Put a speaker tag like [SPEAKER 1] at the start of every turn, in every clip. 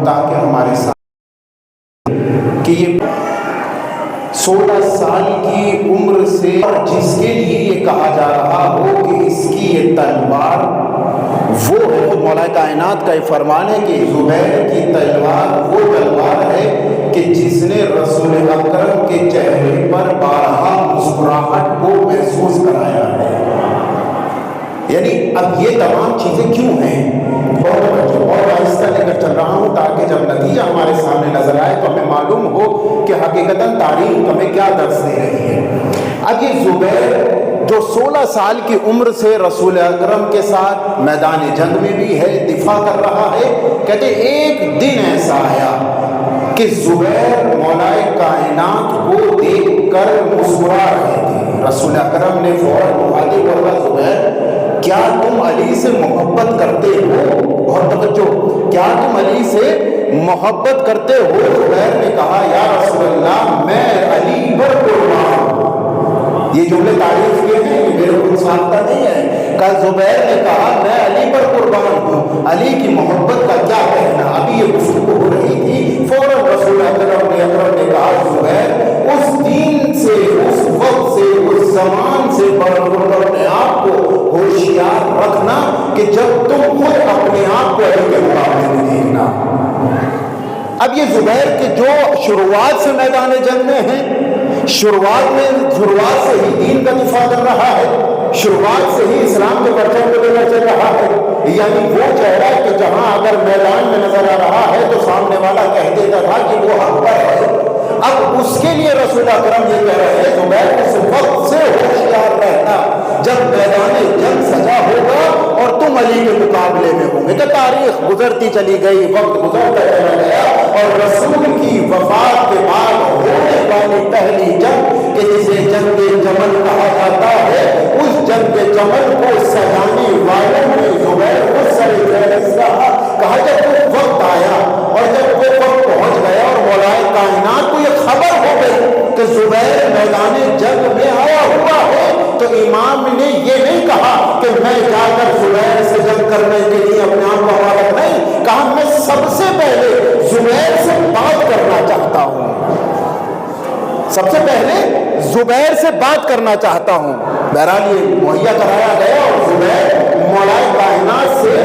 [SPEAKER 1] تاکہ ہمارے ساتھ کہ یہ 16 سال کی عمر سے جس کے لیے یہ کہا جا رہا ہو کہ اس کی یہ تلوار وہ ہے، خود مولا کائنات کا یہ فرمان ہے کہ زبیر کی تلوار وہ تلوار ہے کہ جس نے رسول اکرم کے چہرے پر بارہا مسکراہٹ کو محسوس کرایا ہے۔ یعنی اب یہ تمام چیزیں کیوں ہیں؟ بہت آہستہ لے کر چل رہا ہوں تاکہ جب نتیجہ ہمارے سامنے نظر آئے تو ہمیں معلوم ہو کہ حقیقتاً تاریخ ہمیں کیا درس دے رہی ہے۔ اب یہ زبیر جو 16 سال کی عمر سے رسول اکرم کے ساتھ میدان جنگ میں بھی ہے، دفاع کر رہا ہے، کہتے ایک دن ایسا آیا کہ زبیر مولا کائنات کو دیکھ کر مسکرا رہے تھے۔ رسول اکرم نے فوراً مخاطب کیا، زبیر کیا تم علی سے محبت کرتے ہو؟ بہت توجہ، کیا تم علی سے محبت کرتے ہو؟ زبیر نے کہا یا رسول اللہ میں علی پر قربان ہوں۔ یہ جملے تعریف کے ہیں، یہ میرے کو ساختہ نہیں ہے۔ کہا زبیر نے کہا میں علی پر قربان ہوں، علی کی محبت کا کیا کہنا؟ ابھی یہ گفتگو ہو رہی تھی، فوراً رسول اکرم نے کہا زبیر اس دین سے، اس وقت سے، اس زمان سے اپنے آپ کو ہوشیار رکھنا کہ جب تم خود اپنے آپ کو علی کے مقابلے میں دیکھنا۔ اب یہ زبیر کے جو شروعات سے میدان جنگ میں ہیں، شروعات سے ہی دین کا دفاع کر رہا ہے، شروعات سے ہی اسلام کے پرچم کو لے کر چل رہا ہے، یعنی وہ چہرہ کہ جہاں اگر میدان میں نظر آ رہا ہے تو سامنے والا کہہ دیتا تھا کہ وہ حق پر ہے۔ اب اس کے لیے رسول اکرم یہ کہہ رہے ہیں زبیر اس وقت سے ہوشیار رہنا جب میدان جنگ سجا ہوگا اور تم علی کے مقابلے میں ہوں گے۔ کہ تاریخ گزرتی چلی گئی، وقت گزرتا چلا گیا اور رسول کی وفات کے بعد ہونے والی پہلی جنگ کہ جسے جنگ جمل کہا جاتا ہے، اس جنگ جمل کو سجانے والوں نے زبیر کو سر فہرست رہا۔ کہا جب وہ وقت آیا اور جب وہ وقت پہنچ گیا اور مولا کائنات کو یہ خبر ہو گئی کہ زبیر میدان جنگ میں آیا ہوا ہے تو امام نے یہ نہیں کہا کہ میں جا کر زبیر سے جنگ کرنے کے لیے اپنے آپ کو حوالہ، نہیں کہا میں سب سے پہلے زبیر سے بات کرنا چاہتا ہوں، سب سے پہلے زبیر سے بات کرنا چاہتا ہوں۔ بہرحال یہ مہیا کرایا گیا اور زبیر مولا کائنات سے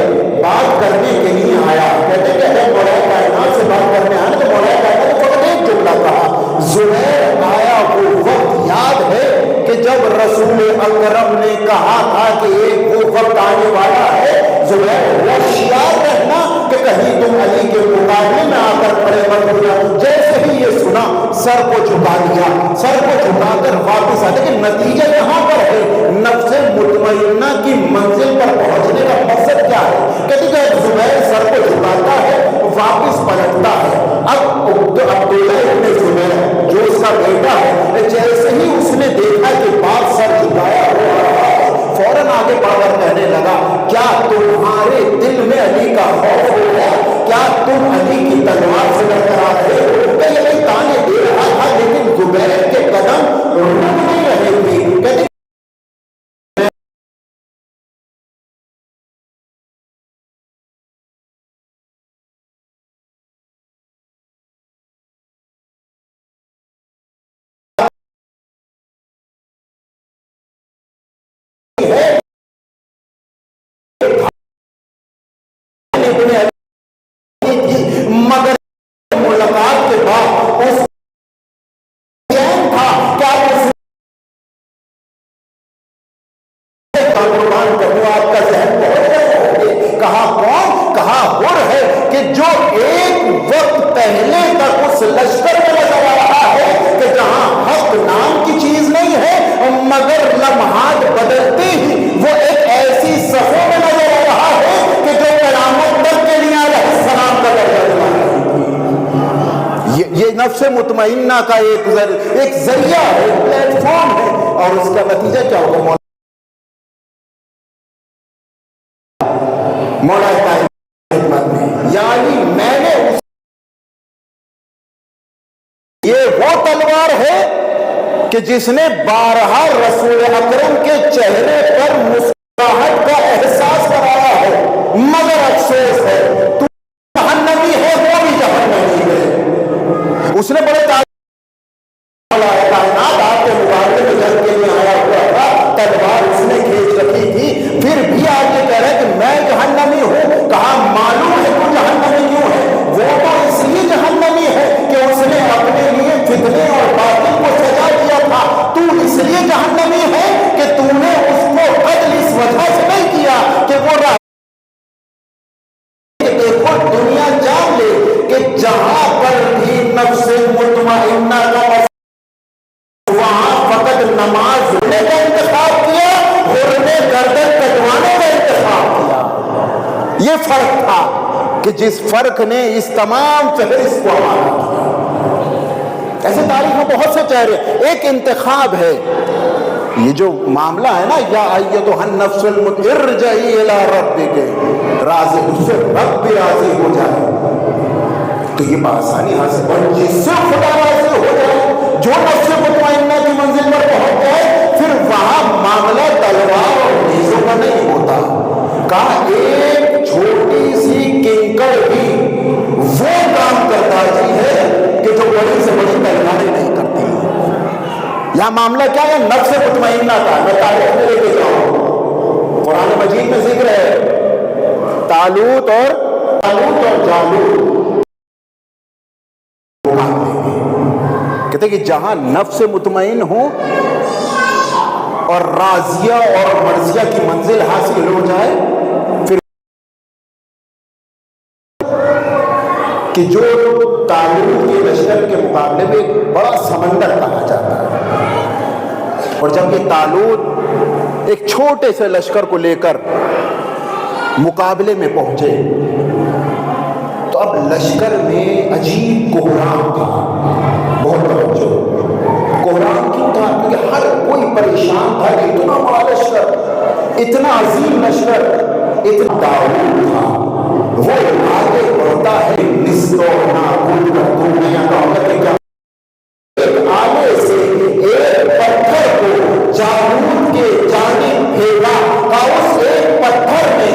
[SPEAKER 1] بات کرنے کے لیے آیا۔ کہتے ہیں مولا کائنات سے بات کرنے آیا تو مولا کائنات نے فقط ایک جملہ کہا، زبیر آیا وہ وقت یاد ہے کہ جب رسول اکرم نے کہا تھا کہ ایک وہ وقت آنے والا ہے، زبیر ہوشیار رہنا کہ کہیں تم علی کے مقابلے میں آ کر کھڑے مت ہو جاؤ۔ جیسے ہی یہ سنا سر کو جھکا دیا، سر کو جھکا کر واپس آ، لیکن نتیجہ یہاں پر ہے نفس مطمئنہ کی منزل پر پہنچنے کا مقصد کیا ہے؟ کہتے کہ زبیر سر کو جھکاتا ہے واپس پلٹتا ہے۔ اب عبداللہ ابن زبیر جو اس کا بیٹا ہے، جیسے ہی اس نے دیکھا کہ باپ سر جھکایا ہوا ہے، فوراً آگے بڑھ کر کہنے لگا کیا تمہارے دل میں علی کا خوف ہو گیا؟ کیا تم علی کی تلوار سے ڈر کر آ رہے ہو؟ کہ یہ تانے دے رہا تھا لیکن زبیر کے قدم رک نہیں رہے تھے۔ کہتے مگر ملاقات کے بعد اس چین تھا کیا قربان کروں آپ کا ذہن بہت کہا کون؟ کہا ہر ہے کہ جو ایک وقت پہلے تک اس لشکر میں نظر آ رہا ہے کہ جہاں حق نام کی چیز نہیں ہے مگر لمحات بدلتے ہی وہ ایک ایسی صفوں میں نظر آ رہا ہے کہ جو قیامت تک کے لیے علیہ السلام کا درجہ دلا رہی تھی۔ یہ نفس مطمئنہ کا ایک ذریعہ ہے، پلیٹ فارم ہے، اور اس کا نتیجہ کیا ہوگا؟ مولا کائنات میں یعنی میں نے یہ وہ تلوار ہے کہ جس نے بارہا رسول اکرم کے چہرے پر مسکراہٹ کا احساس کرایا ہے، مگر افسوس ہے تو جہنمی ہے وہ بھی کہ جس فرق نے اس تمام فہرست کو ہمارا کیا. ایسے تاریخ میں بہت سے چہرے. ایک انتخاب ہے. یہ جو معاملہ ہے نا، یا ایتھا النفس ارجعی الی ربک، راضی اس سے رب بھی راضی ہو جائے تو یہ بآسانی حاصل. اور جس سے خدا راضی ہو جائے، جو نفس مطمئنہ کی منزل پر پہنچ جائے، پھر وہاں معاملہ تلوار اور نیزوں کا نہیں ہوتا. کہا ایک چھوٹی سی کنکر بھی وہ کام کرتا ہے کہ جو بڑی سے بڑی تلواریں نہیں کرتی. یہاں معاملہ کیا ہے؟ نفس مطمئنہ کا. میں تاریخ میں لے کے جاؤں، قرآن مجید میں ذکر ہے طالوت اور جالوت. کہتے کہ جہاں نفس مطمئن ہو اور راضیہ اور مرضیہ کی منزل حاصل ہو جائے، پھر کہ جو طالوت کے لشکر کے مقابلے میں ایک بڑا سمندر کہا جاتا ہے، اور جب یہ طالوت ایک چھوٹے سے لشکر کو لے کر مقابلے میں پہنچے تو اب لشکر میں عجیب کوہرام تھا. بہت توجہ، کوہرام کیوں تھا؟ کیونکہ ہر کوئی پریشان تھا کہ اتنا بڑا لشکر، اتنا عظیم لشکر، اتنا طالوت تھا وہ آگے بڑھتا ہے نصف اور ناقول کا دنیا کا کیا آگے سے ایک پتھر کو جالوت کے جانب پھینکا اور اس ایک پتھر میں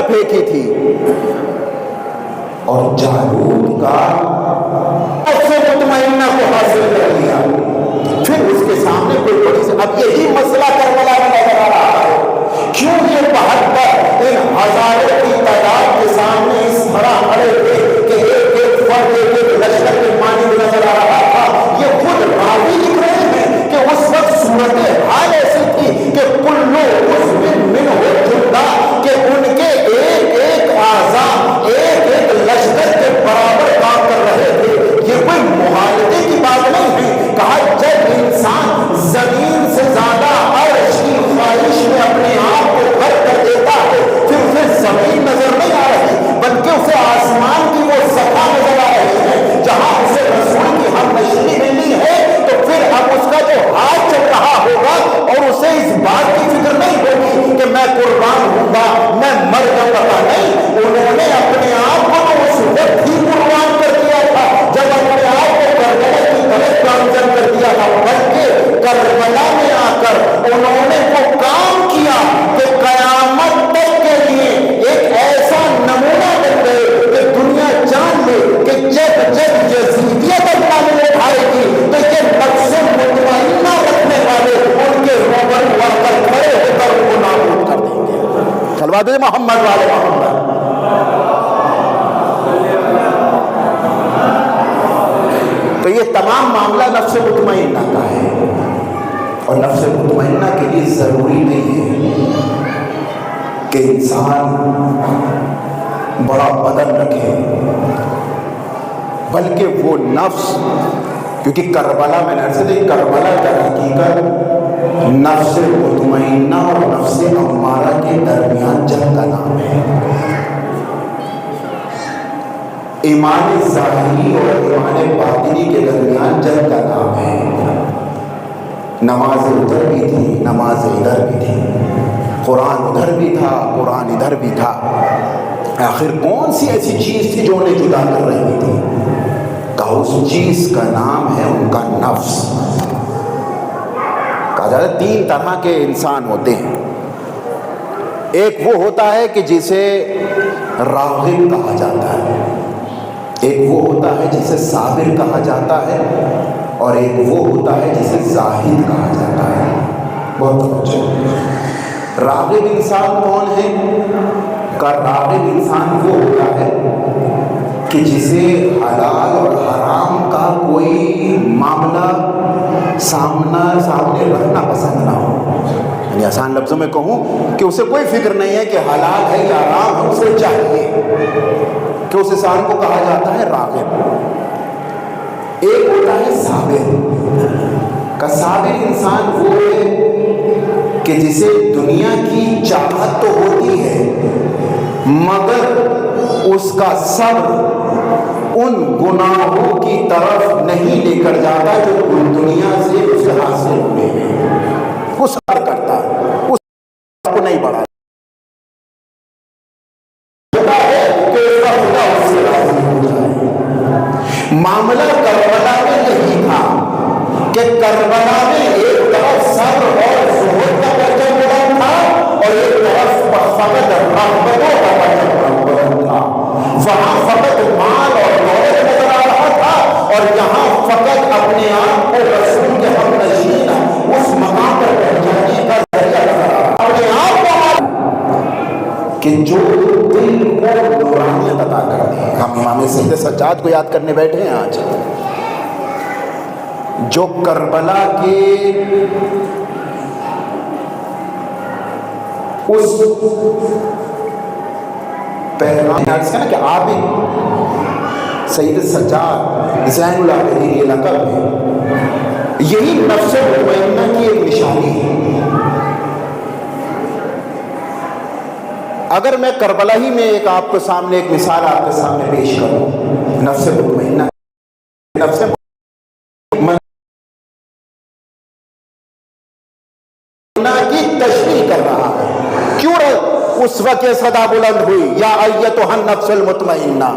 [SPEAKER 1] پھینکی تھی، اور جالوت کا نفس مطمئنہ کو حاصل کر لیا. پھر اس کے سامنے کوئی بڑی سے اب یہی مسئلہ کربلا میں نظر آ رہا ہے. کیوں یہ 72 ان ہزاروں کی تعداد کے سامنے اس طرح کھڑے تھے کہ ایک ایک فرد ایک ایک لشکر کے مانند نظر آ رہا تھا. یہ خود راوی لکھ رہے ہیں کہ اس وقت صورت حال ایسی تھی کہ کلو عضو منہ جندہ، کہ ان کے ایک ایک اعضاء ایک ایک لشکر کے برابر کام کر رہے تھے. یہ کوئی معاہدے کی بات نہیں ہے. کہا جب انسان زمین سے زیادہ عرش کی خواہش میں اپنے آپ کو غرق کر دیتا ہے، پھر اسے زمین نظر نہیں آ رہی بلکہ اسے آسمان کی وہ سطح نظر آ رہی ہے جہاں اسے رسول کی ہم نشری ملی ہے. تو پھر اب اس کا جو ہاتھ چل رہا ہوگا اور اسے اس بات کی فکر نہیں ہوگی کہ میں قربان ہوں گا، میں مر جاؤں گا. نہیں، انہوں نے اپنے آپ کو تو اس وقت ہی قربان کر دیا تھا جب اپنے آپ کو کربلا کی طرف گامزن کر دیا تھا، بلکہ کربلا میں آ کر انہوں نے وہ کام کیا کہ قیامت تک کے لیے ایک ایسا نمونہ بن گئے کہ دنیا جان لے کہ جب جب یزیدیت اپنا اٹھائے گی تو یہ نفس مطمئنہ رکھنے والے ان کے روبرو آ کر کھڑے ہو کر ان کو نابود کر دیں گے. چلوا دے محمد والے محمد. تو یہ تمام معاملہ نفس مطمئنہ کا ہے، اور نفس مطمئنہ کے لیے ضروری نہیں ہے کہ انسان بڑا بدن رکھے، بلکہ وہ نفس، کیونکہ کربلا میں نے سے کربلا کا حقیقت نفس مطمئنہ اور نفس امارہ کے درمیان جنگ کا نام ہے. ایمان ظاہری اور ایمان باطنی کے درمیان جنگ کا نام ہے. نماز ادھر بھی تھی، نماز ادھر بھی تھی، قرآن ادھر بھی تھا، قرآن ادھر بھی تھا. آخر کون سی ایسی چیز تھی جو انہیں جدا کر رہی تھی؟ کہا اس چیز کا نام ہے ان کا نفس. کہا جاتا ہے 3 طرح کے انسان ہوتے ہیں. ایک وہ ہوتا ہے کہ جسے راغب کہا جاتا ہے، ایک وہ ہوتا ہے جسے صابر کہا جاتا ہے، اور ایک وہ ہوتا ہے جسے زاہد کہا جاتا ہے. بہت اچھا. راغب انسان کون ہے؟ کا راغب انسان وہ ہوتا ہے کہ جسے حلال اور حرام کا کوئی معاملہ سامنے رکھنا پسند نہ ہو، یعنی آسان لفظوں میں کہوں کہ اسے کوئی فکر نہیں ہے کہ حلال ہے یا حرام ہے، اسے چاہیے کہ اس انسان کو کہا جاتا ہے راغب۔ ایک ہوتا ہے صابر، کا صابر انسان وہ ہے کہ جسے دنیا کی چاہت تو ہوتی ہے مگر اس کا صبر ان گناہوں کی طرف نہیں لے کر جاتا جو دنیا سے اسے حاصل ہوئے ہیں، وہ صبر کرتا ہے، اس کو نہیں بڑھا معاملہ کربلا میں یہی تھا کہ کربلا میں ایک طرف صبر اور زہد کا پرچم بلند تھا اور ایک طرف فقط رغبتوں کا پرچم بلند تھا۔ وہاں فقط مال اور دولت نظر آ رہا تھا اور یہاں فقط اپنے آپ کو رسول کے ہم نشین اس مقام پر پہنچانے کا ذریعہ نظر آ رہا، اپنے آپ کو کہ جو دل کو نورانیت عطا کرتی ہے۔ ہم امام سید سجاد کو یاد کرنے بیٹھے ہیں آج، جو کربلا کے اس پیغام کا نا کہ عابد سید سجاد زین العابدین یہ لقب ہے، یہی نفس مطمئنہ کی ایک نشانی ہے۔ اگر میں کربلا ہی میں ایک آپ کو سامنے ایک مثال آپ کے سامنے پیش کروں، نفس مطمئنہ نفس کی تشریح کر رہا ہے، کیوں اس وقت یہ صدا بلند ہوئی یا ایتھا النفس المطمئنہ؟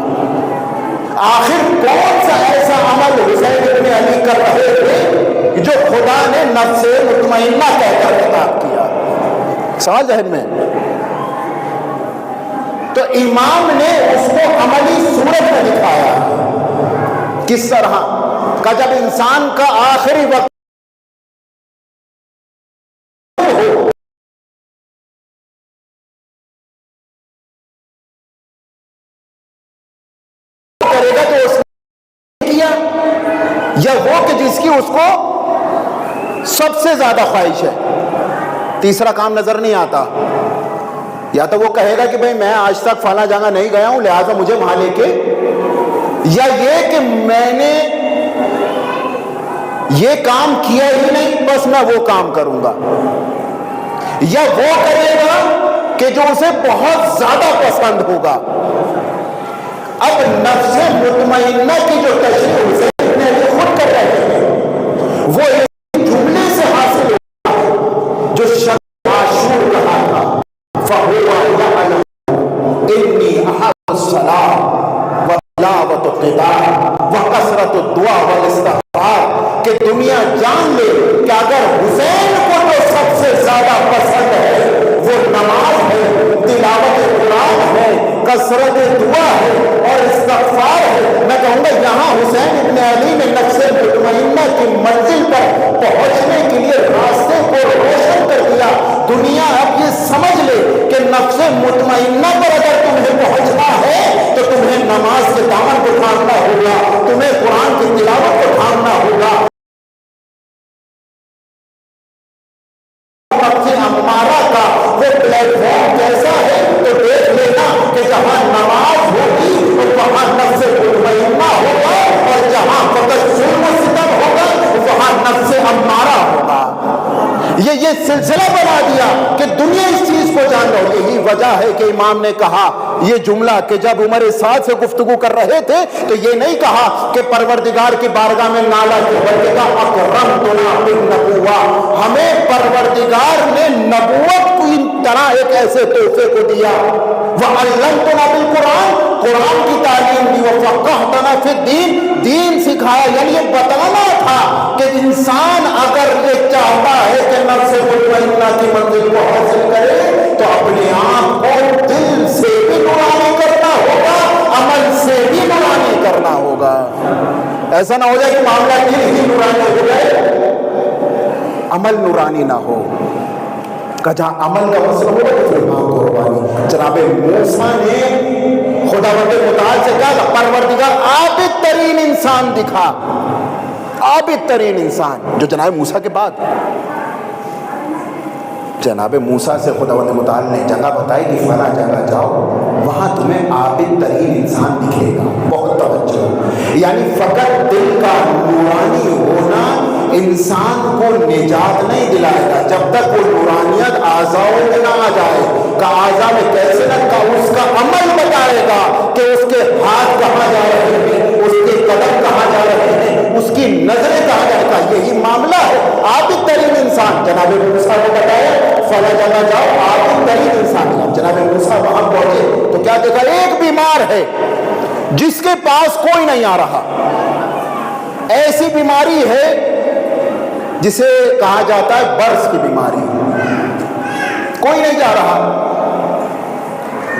[SPEAKER 1] آخر کون سا ایسا عمل حسین ابن علی کر رہے تھے جو خدا نے نفس مطمئنہ کہہ کر خطاب کیا؟ سوال ذہن میں، تو امام نے اس کو عملی صورت میں دکھایا۔ کس طرح کا؟ جب انسان کا آخری وقت کرے گا تو اس نے کیا، یا وہ کہ جس کی اس کو سب سے زیادہ خواہش ہے؟ تیسرا کام نظر نہیں آتا۔ یا تو وہ کہے گا کہ بھئی میں آج تک فلاں جگہ نہیں گیا ہوں لہذا مجھے وہاں لے کے، یا یہ کہ میں نے یہ کام کیا ہی نہیں بس میں وہ کام کروں گا، یا وہ کرے گا کہ جو اسے بہت زیادہ پسند ہوگا۔ اب نفس مطمئنہ کی جو تشریح حسین ابن علی خود کر رہے ہیں وہ اس جملے سے حاصل ہوگا جو شب عاشور کہا تھا، فَهُوَ يَعْلَمُ إِنِّي أَحَبُّ الصَّلَاةَ وَتِلَاوَةَ الْقُرْآنِ وَكَثْرَةُ الدُّعَاءِ وَالِاسْتِغْفَارِ، کہ دنیا جان لے کہ اگر حسین کو جو سب سے زیادہ پسند ہے وہ نماز ہے، تلاوت قرآن ہے، کثرت دعا ہے اور استغفار ہے، میں کہوں گا یہاں حسین ابن علی نے نفس مطمئنہ کی منزل پر پہنچنے کے لیے راستے کو روشن کر دیا۔ دنیا اب یہ سمجھ لے کہ نفس مطمئنہ پر اگر تمہیں پہنچنا ہے تو تمہیں نماز کے دامن کو تھامنا ہوگا، تمہیں قرآن کی تلاوت کو تھامنا ہوگا۔ ہمارا کا وہ پلیٹ فارم کیسا ہے تو دیکھ لینا کہ جہاں نماز ہوگی وہاں نفس مطمئنہ ہوگا اور جہاں فقط ظلم و ستم ہوگا وہاں نفس امارہ ہوگا۔ یہ سلسلہ بنا دیا کہ دنیا اس چیز کو جان لو۔ یہی وجہ ہے کہ امام نے کہا یہ جملہ کہ جب عمر سعد سے گفتگو کر رہے تھے تو یہ نہیں کہا کہ پروردگار کی بارگاہ میں نالا کی بلکہ کہا اکرمتنا بالنبوہ، ہمیں پروردگار نے نبوت کی طرح ایک ایسے تحفے کو دیا، وعلمتنا بالقرآن، قرآن کی تعلیم دی، وفقہتنا فی الدین، دین سکھایا۔ یعنی یہ بتانا تھا کہ انسان اگر یہ چاہتا ہے کہ نفس مطمئنہ کی منزل کو حاصل کرے تو اپنے آپ کو دل سے بھی نورانی کرنا ہوگا، عمل سے بھی نورانی کرنا ہوگا۔ ایسا نہ ہو جائے کہ معاملہ دل ہی نورانی ہو جائے عمل نورانی نہ ہو۔ کہ جہاں عمل کا مسئلہ ہو تو پھر امام کو روانی۔ جناب موسیٰ نے خداوند متعال سے کہا پروردگار عابد ترین انسان دکھا، عابد ترین انسان، جو جناب موسیٰ کے بعد جناب موسیٰ سے خداوند متعال نے جگہ بتائی کہ فلاں جگہ جاؤ، وہاں تمہیں عابد ترین انسان دکھے گا۔ بہت توجہ، یعنی فقط دل کا نورانی ہونا انسان کو نجات نہیں دلائے گا جب تک وہ نورانیت اعضاؤں میں نہ آ جائے۔ کہ اعضاء میں کیسے نہ کا اس کا عمل بتائے گا کہ اس کے ہاتھ کہاں جا رہے ہیں، اس کے قدم کہاں جا رہے ہیں، اس کی نظریں کہاں جا رہی ہیں۔ یہی معاملہ ہے عابد ترین انسان۔ جناب موسیٰ کو بتایا فلاں جگہ جاؤ، عابد ترین انسان۔ جناب موسیٰ وہاں پہنچے تو کیا دیکھا؟ ایک بیمار ہے جس کے پاس کوئی نہیں آ رہا، ایسی بیماری ہے جسے کہا جاتا ہے برس کی بیماری، کوئی نہیں جا رہا۔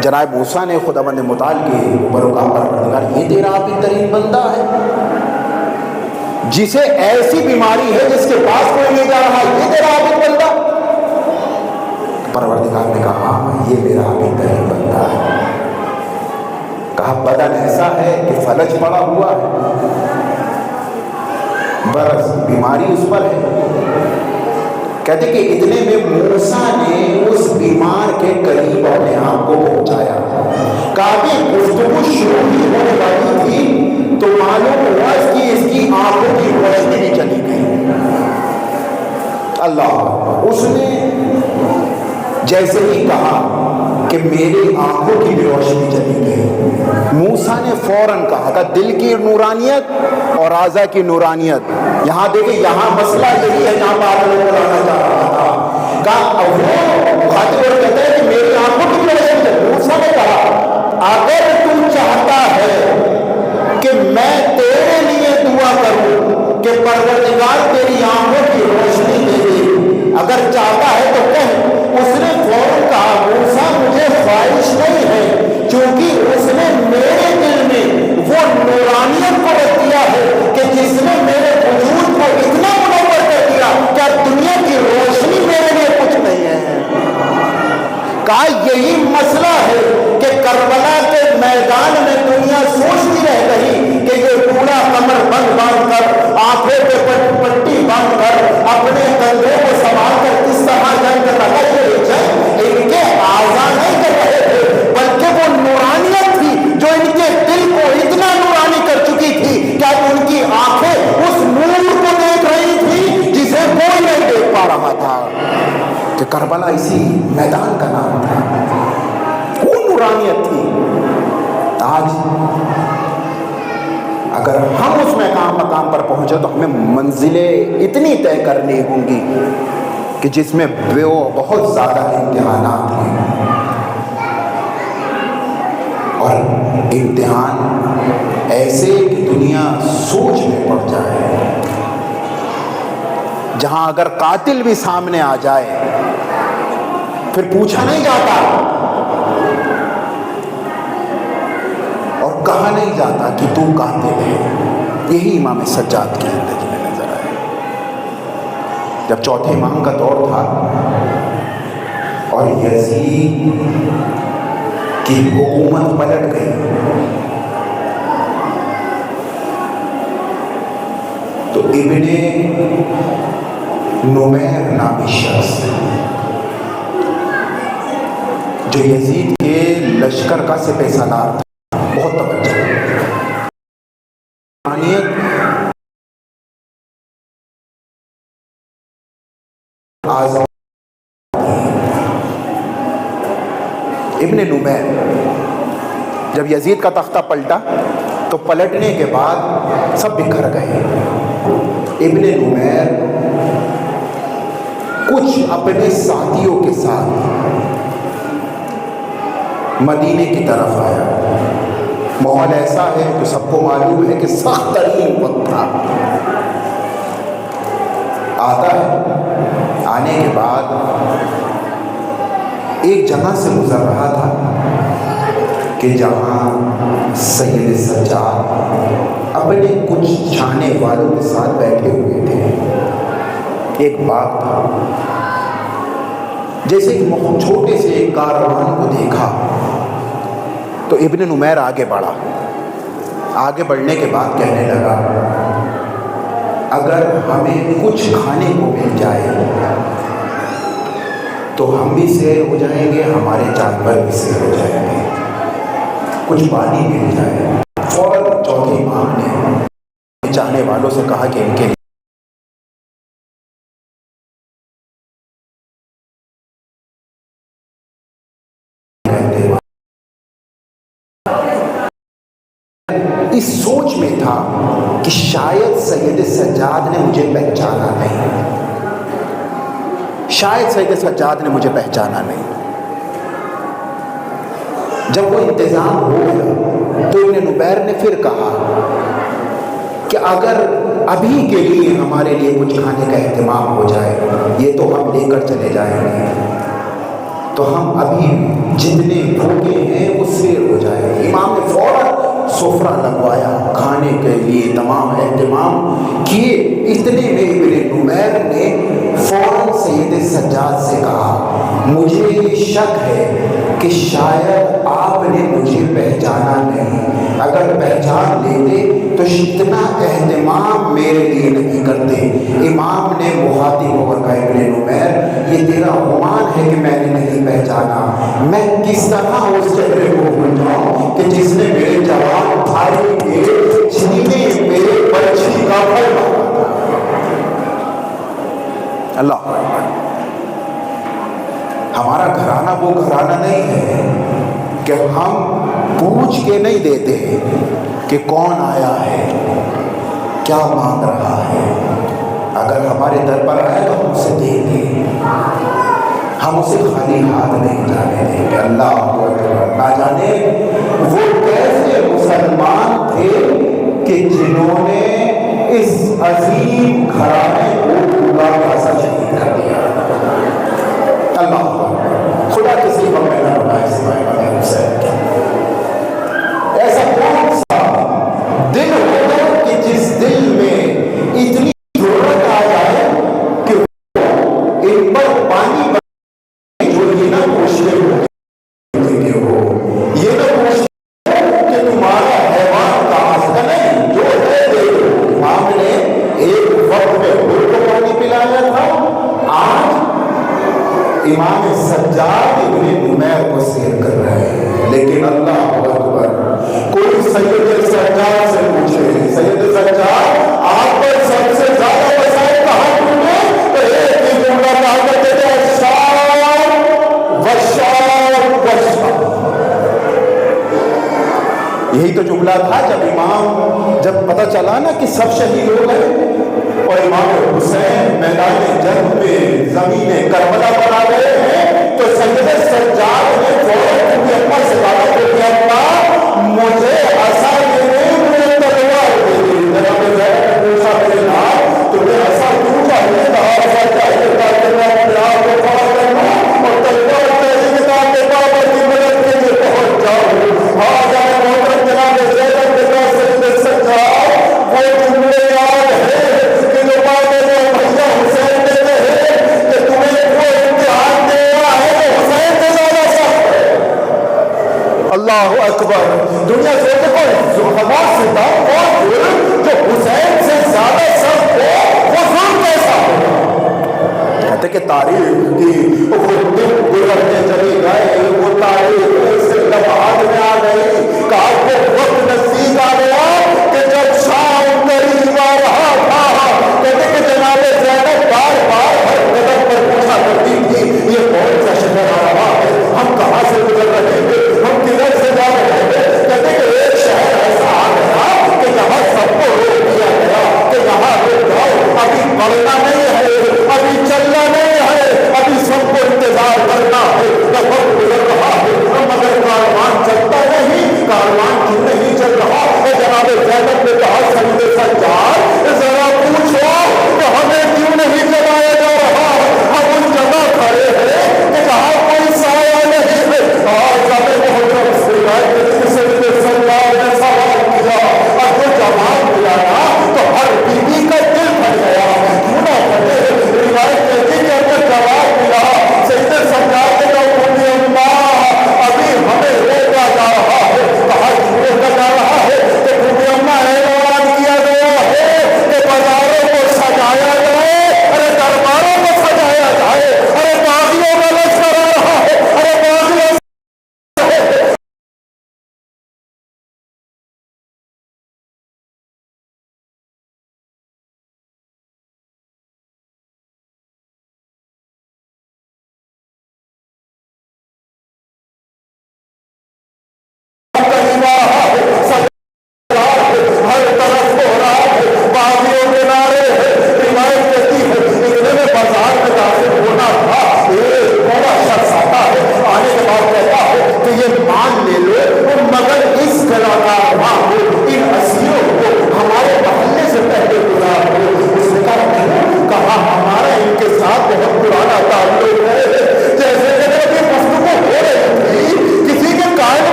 [SPEAKER 1] جناب موسیٰ نے خداوند متعال کے اوپر کہا پروردگار یہ تیرا عابد ترین بندہ ہے جسے ایسی بیماری ہے جس کے پاس کوئی نہیں جا رہا، یہ تیرا عابد بندہ؟ پروردگار نے کہا یہ میرا عابد ترین بندہ ہے۔ کہا بدن ایسا ہے کہ فلج پڑا ہوا ہے، برس بیماری اس پر ہے۔ کہتے کہ اتنے میں موسیٰ نے اس بیمار کے قریب اپنے آپ کو پہنچایا۔ کافی گفتگو شروع ہی ہونے والی تھی تو معلوم ہوا اس کی آنکھوں کی روشنی بھی چلی گئی۔ اللہ، اس نے جیسے ہی کہا کہ میری آنکھوں کی بھی روشنی چلی گئی، موسیٰ نے فوراً کہا کہ دل کی نورانیت اور اعضاء کی نورانیت، یہاں دیکھیں یہاں مسئلہ یہی ہے جہاں بات میں بلانا چاہ رہا تھا۔ کہا وہ مخاطب اور کہتا ہے کہ میری آنکھوں کی بھی روشنی چلی گئی۔ موسیٰ نے کہا اگر تم چاہتا ہے کہ میں تیرے لیے دعا کروں کہ پروردگار تیری آنکھوں کی روشنی دے دے، اگر چاہتا ہے تو کہہ۔ اس نے فوراً کہا موسیٰ مجھے خواہش نہیں ہے، چونکہ اس نے میرے دل میں وہ نورانیت کو رکھ دیا ہے کہ جس نے میرے وجود کو اتنا منور کر دیا کہ اب دنیا کی روشنی میرے لیے کچھ نہیں ہے۔ کہا یہی مسئلہ ہے کہ کربلا کے میدان میں دنیا سوچتی رہ گئی کہ یہ پورا کمر بند باندھ کر، آنکھوں پہ پٹی باندھ کر، اپنے کندھوں کو سنبھال کر کس طرح جنگ کر رہا ہے۔ ان کے اعضاء نہیں کر رہے تھے بلکہ وہ نورانیت تھی جو ان کے دل کو اتنا نورانی کر چکی تھی کہ اب ان کی آنکھیں اس نور کو دیکھ رہی تھی جسے کوئی نہیں دیکھ پا رہا تھا۔ کہ کربلا اسی میدان کا نام تھا، وہ نورانیت تھی۔ آج اگر ہم اس مقام پر پہنچے تو ہمیں منزلیں اتنی طے کرنی ہوں گی کہ جس میں بہت زیادہ امتحانات ہیں، اور امتحان ایسے کہ دنیا سوچ میں پڑ جائے، جہاں اگر قاتل بھی سامنے آ جائے پھر پوچھا نہیں جاتا اور کہا نہیں جاتا کہ تو قاتل ہے۔ یہی امام سجاد کی زندگی میں نظر آئے۔ جب چوتھے امام کا دور تھا اور یزید کی حکومت پلٹ گئی تو ابن نمیر نامی شخص جو یزید کے لشکر کا سپہ سالار تھا، بہت توجہ ابن نمیر جب یزید کا تختہ پلٹا تو پلٹنے کے بعد سب بکھر گئے۔ ابن نمیر کچھ اپنے ساتھیوں کے ساتھ مدینے کی طرف آیا۔ ماحول ایسا ہے جو سب کو معلوم ہے کہ سخت ترین وقت تھا۔ آتا ہے، آنے کے بعد ایک جگہ سے گزر رہا تھا کہ جہاں سید سجاد اپنے کچھ چاہنے والوں کے ساتھ بیٹھے ہوئے تھے۔ ایک باغ تھا، جیسے ایک چھوٹے سے ایک کاروان کو دیکھا تو ابن نمیر آگے بڑھا. آگے بڑھنے کے بعد کہنے لگا اگر ہمیں کچھ کھانے کو مل جائے تو ہم بھی سیر ہو جائیں گے, ہمارے جانور بھی سیر ہو جائیں گے. کچھ پانی مل جائے. فوراً چوتھے امام نے چاہنے والوں سے کہا کہ ان کے اس سوچ میں تھا کہ شاید سید سجاد نے مجھے پہچانا نہیں, شاید سید سجاد نے مجھے پہچانا نہیں. جب وہ انتظام ہو گیا تو ابن نبیر نے پھر کہا کہ اگر ابھی کے لیے ہمارے لیے کچھ کھانے کا اہتمام ہو جائے, یہ تو ہم لے کر چلے جائیں گے, تو ہم ابھی جتنے بھوکے ہیں وہ سیر ہو جائیں گے. امام نے فوراً سفرہ لگوایا, کھانے کے لیے تمام اہتمام کیے. اتنے میں ابن نمیر نے فوراً سید سجاد سے کہا مجھے یہ شک ہے کہ شاید آپ نے مجھے پہچانا نہیں, اگر پہچان لیتے تو اتنا اہتمام میرے لیے نہیں کرتے. امام نے مخاطب ہو کر کہا ابن نمیر یہ تیرا گمان ہے کہ میں نے نہیں پہچانا, میں کس طرح اس چہرے کو بھول جاؤں کہ جس نے میرے جوان بھائی کے سینے میں بچی کا پھل مارا تھا. اللہ ہمارا گھرانہ وہ گھرانہ نہیں ہے کہ ہم پوچھ کے نہیں دیتے کہ کون آیا ہے, کیا مانگ رہا ہے. اگر ہمارے در پر آئے تو ہم اسے دیں گے, ہم اسے خالی ہاتھ نہیں جانے دیں گے. اللہ نہ جانے وہ کیسے مسلمان تھے کہ جنہوں نے اس عظیم گھرانے کو پورا خاصا شہید کر دیا. اللہ خدا کسی کو میں نہ بنائے سوائے امام حسین کے. ایسا کون سا دل ہوگا کہ جس دل میں اتنی ضرورت آ جائے کہ وہ ان پر پانی جو یہ نہ پوچھتے ہو, یہ نہ پوچھتے کہ تمہارا حیوان کہاں سے نہیں, جو ہے دے دو. امام نے ایک وقت میں خود کو پانی پلایا تھا, آج امام سجاد ابن نمیر کو سیر کر رہے ہیں. لیکن اللہ اکبر, کوئی سید سجاد سے پوچھے سید سجاد آپ پر سب سے زیادہ وسائل کہاں ڈھونڈے, تو ایک ہی جملہ کہا کرتے تھے شام وشام وشام. یہی تو جملہ تھا جب پتہ چلا نا کہ سب شہید ہو گئے اور امام حسین میدان جنگ میں زمین کربلا پر آ گئے ہیں, تو سید سجاد نے فوراً اپنی اپنا سے کہا کہ اپنا مجھے عصا دے دے, مجھے تلوار دے دے. جناب زید نے پوچھا میرے نام تمہیں عصا کیوں چاہیے, کہا عصا چاہیے تاکہ میں اپنے آپ کو کھڑا کروں اور تلوار چاہیے تاکہ بابا کی مدد کے لیے پہنچ جاؤں. ہاں جانے محترم جناب زید نے کہا سید سجاد وہ جملے یاد ہے کہ جو باتیں جو بھیا حسین نے کہے کہ تمہیں وہ امتحان دیا ہے تو حسین سے زیادہ سخت ہے. اللہ اکبر. دنیا سے کوئی حماس سے تھا اور جو حسین سے زیادہ سخت ہو وہ ظلم کیسا ہو. کہتے کہ تاریخ کی وہ دن گزرتے چلے گئے, وہ تاریخ سے لمحات میں آ گئی, کہا وہ وقت نزدیک آ گیا کہ جب شام قریب آ رہا تھا. کہتے کہ جناب زینب بار بار ہر قدم پر پوچھا کرتی تھی یہ کون سا شہر آ رہا ہے, ہم کہاں سے گزر رہے ہیں, ہم کدھر سے جا رہے ہیں. کہتے کہ ایک شہر ایسا آ گیا کہ جہاں سب کو روک دیا گیا کہ یہاں رک جاؤ, ابھی بڑھنا نہیں ہے, ابھی چلنا نہیں ہے, ابھی سب کو انتظار کرنا ہے. وقت گزر رہا ہے مگر کاروان چلتا نہیں, کاروان کیوں نہیں چل رہا. جناب زینب نے کہا سید سجاد ذرا پوچھو کہ ہمیں کیوں نہیں چلایا جا رہا, ہم اس جگہ کھڑے ہیں کہ جہاں کوئی سایہ نہیں ہے. سید سجاد نے سوال کیا اور جو جواب ملا نا تو ہر بیوی کا دل بھر گیا. کیوں نہ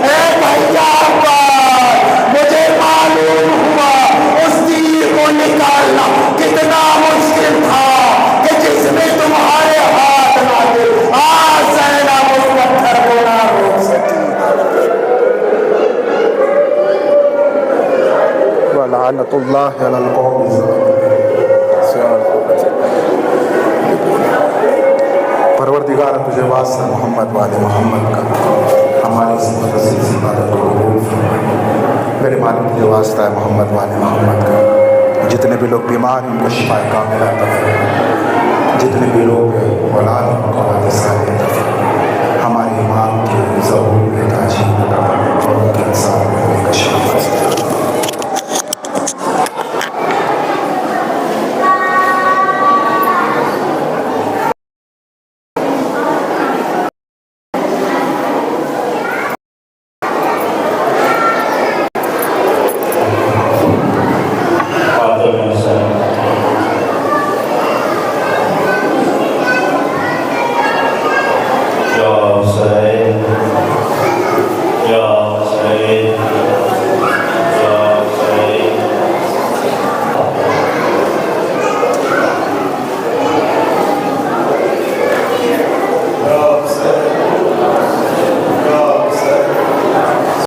[SPEAKER 1] اے بھیا عباس، مجھے معلوم ہوا اس تیر کو نکالنا کتنا مشکل تھا کہ جس میں تمہارے ہاتھ نہ تھے، آج زینب اس پتھر کو نہ روک سکی۔ وَلَعْنَةُ اللَّهِ عَلَى الْقَوْمِ الظَّالِمِينَ۔ پروردگار تجھے واسطہ محمد والے محمد کا ہماری اس مقدس عبادت کو قبول فرما۔ میرے مالک تجھے واسطہ ہے محمد والے محمد کا، جتنے بھی لوگ بیمار ہیں ان کو شفا کاملہ عطا فرما، جتنے بھی لوگ اولاد ان کو اولاد صالح عطا فرما، ہمارے امام کے ظہور میں تاجی عطا فرما اور ان کے انصار میں ہونے کا شرف حاصل فرما۔
[SPEAKER 2] یا